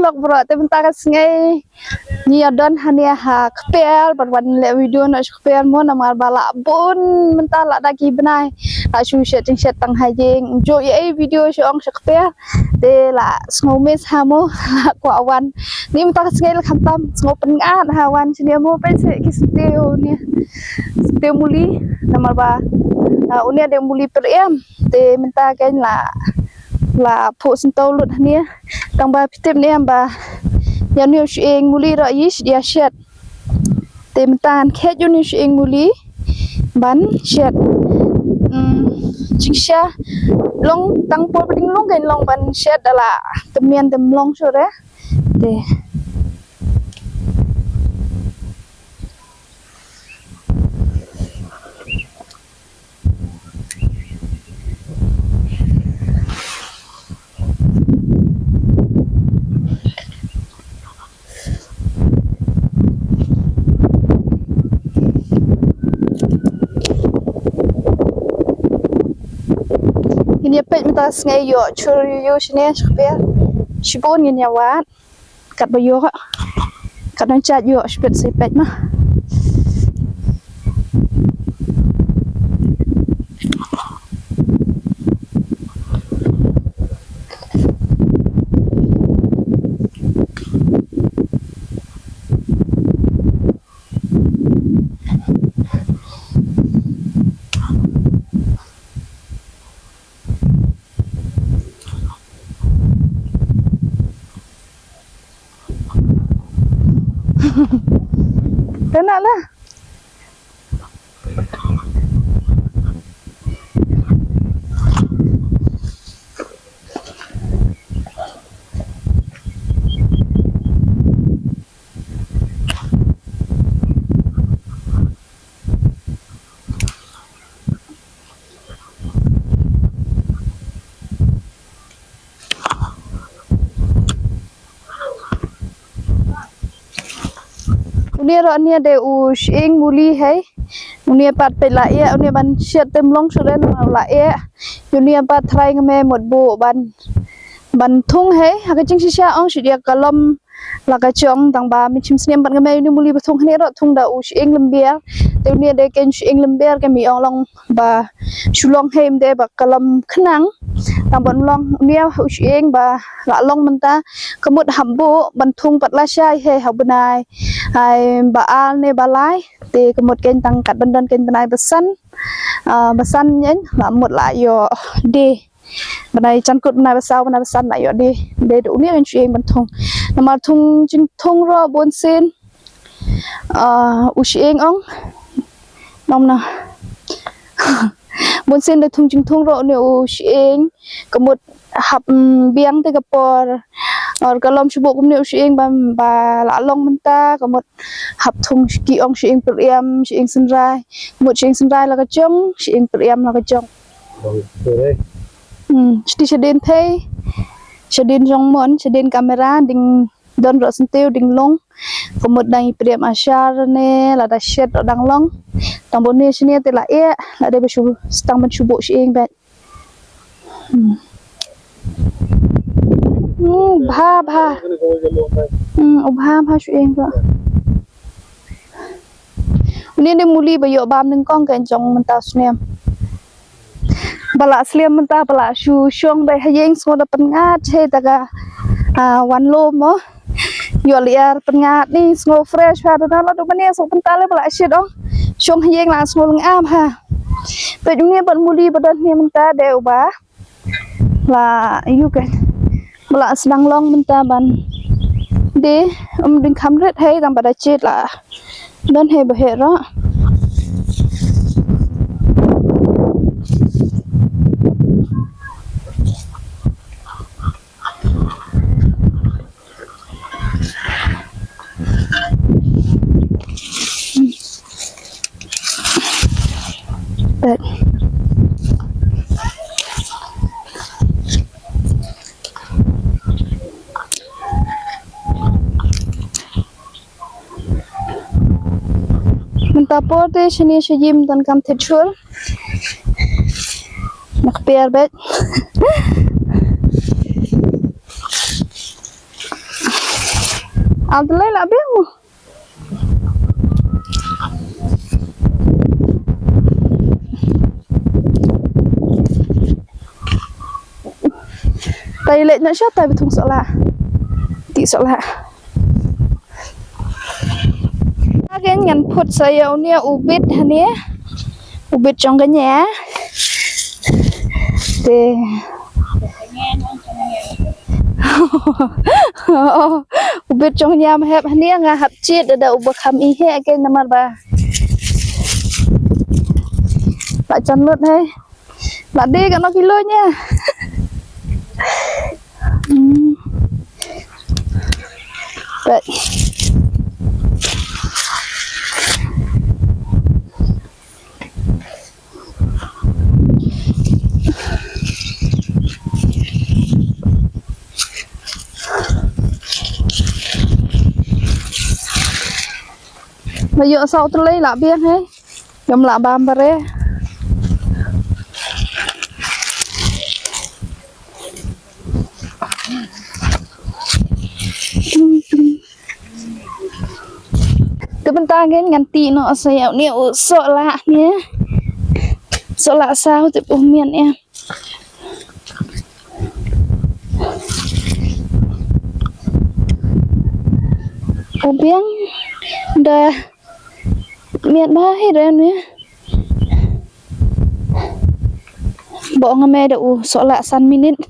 vlog bro te bentar kan sengai ni adon hania ha kpel berwan le video nak kpel mo nama bala bun bentar lak dagi benai nak shu setting set tang hajing jo ye video syong kpel te la ngomis ha mo kwa awan ni bentar sengai la khantam ngo pengat ha wan sini mo pe se kisteo ni steo muli nama ba unia de muli perem te bentar kan la phụ sinh tâu luôn nia tăng ba tiếp nè bà nhà nhiều chuyện muli rồi ý dia shet tìm tan khét cho nhiều chuyện muli bắn shet chính xác long tăng po bring long cái long bắn shet là tầm miền tầm long rồi đấy để ini pet minta sengai yo curi yo sini supaya sibun ini awat kat bayo kat nan cat yo sepet sepet mah Kena lah. Unia ro nia de using muli hai unia pat pe la ya unia ban shet tem long suren la ya unia pat thrai ngame một bộ ban thung hai ha ka ching sha ong shidia kalam la ka chong tang ba mi chim snem ban ngame uni muli ba thung ro thung da using lembia te unia de ken using lembia ka mi ong long ba shulong hem de ba kalam khnang tang ban long unia using ba la long menta kamut hambu ban thung pat la shai he ha benai hai baal ne balai te kemut ken tang kat bandan ken benai besan nyen la mut la yo de benai chankut benai besan la yo de du ni en ching ban thung nama thung jing thung ro bon sen u ching ong nom na bon sen de thung jing thung ro ne u ching kemut hap biang te kapor और कलम शुबो कुमने उशिंग बा लालोंग मंता कमत हप थुंग की ओंग शिंग प्रियम शिंग सनराय मुत शिंग सनराय लगा चंग शिंग प्रियम लगा चंग स्टी शदेन थे शदेन जंग mon शदेन kamera ding don ro sentiu ding long kemut dang priyam asyar ne la da shet dang long tang bon ne sini te la e la de be shu stang ban shubo shiing bet bha bha chuyện vậy nên đêm muli bây giờ bám nâng con cái chồng mình tao xem bala xem mình ta bala shu shong bay hay yang so da pengat he taga wan lo mo yo liar pengat ni so fresh ha da la do mania so penta le bala shit dong shong hay yang la so ngam ha pe dunia ban muli badan ni mình ta đều ba là yêu cái bala sedang long menta ban de ding khamret hai dang pada chet la dan he bahera but tapote sini sejim dan kam tetchul nak piar bet Ao tele la biang mo. Tay lệ nó sát tay bị thùng sợ lạ. Tị sợ lạ. Cái ngành phụt xây áo nia ubit hả nia. Ubit trong cái nhà. Thì ubit trong nhà mà hẹp hả nia ngà hấp chết ở đâu bậc hầm ý hệ cái nằm bà. Bạn chân lướt hay. Bạn đi cả nó kilo nha. Vậy. Bây giờ sau tôi lấy lạ biên hay. Gầm lạ bàm bà rê. Cái bên ta cái ngăn tì nó xèo nhiều sợ lạ nhé. Sợ lạ sao thì bố miền em. Bố biếng đà miền ba hết rồi nhé. Bỏ ngà mẹ đậu sợ lạ săn minute.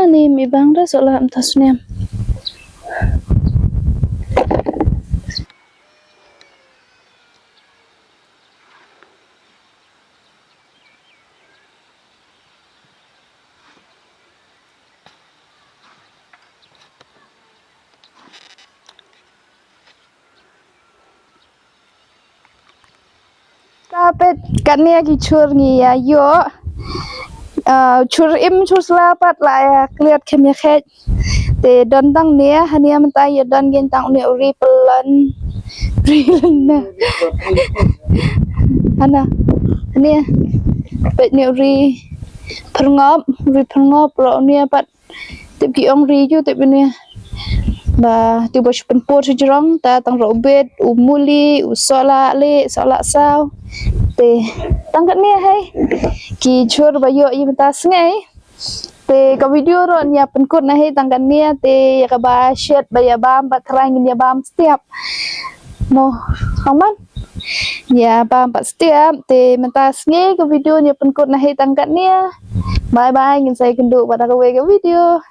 Ni mi bang dah solat amtas nem. Tapi kan ni lagi cur ni ya yo. Chur im chur selapat lah ya keliat kemnya khet te don tang nia hania mentai ya don gen tang ne uri pelan rilna ana nia bet ne uri perngop ro nia pat tip ki ong ri ju tip nia ba tu bos penpor sejrong ta tang ro bet umuli usola le sola sao te tangkat nia hai ki chur bayo i mata sngai te ka video ro nya penkut na hai tangkat nia te ya ka ba shet baya bam pat rang nia bam setiap mo aman ya bam pat setiap te mata sngai ka video nya penkut na hai tangkat nia bye bye ngin sai kendu pada ka video